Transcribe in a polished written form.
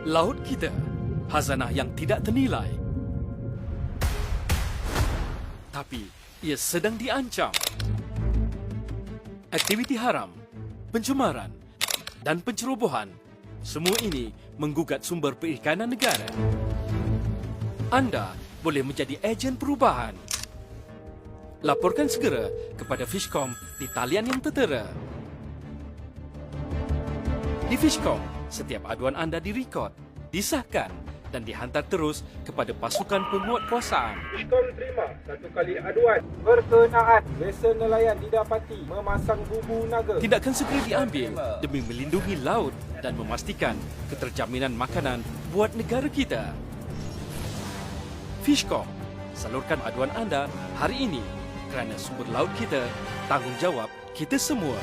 Laut kita, khazanah yang tidak ternilai. Tapi ia sedang diancam. Aktiviti haram, pencemaran dan pencerobohan, semua ini menggugat sumber perikanan negara. Anda boleh menjadi ejen perubahan. Laporkan segera kepada Fishcom di talian yang tertera. Di Fishcom, setiap aduan anda direkod, disahkan dan dihantar terus kepada pasukan penguatkuasaan. Fishcom terima satu kali aduan berkenaan vessel nelayan didapati memasang bubu naga. Tindakan segera diambil demi melindungi laut dan memastikan keterjaminan makanan buat negara kita. Fishcom, salurkan aduan anda hari ini kerana sumber laut kita, tanggungjawab kita semua.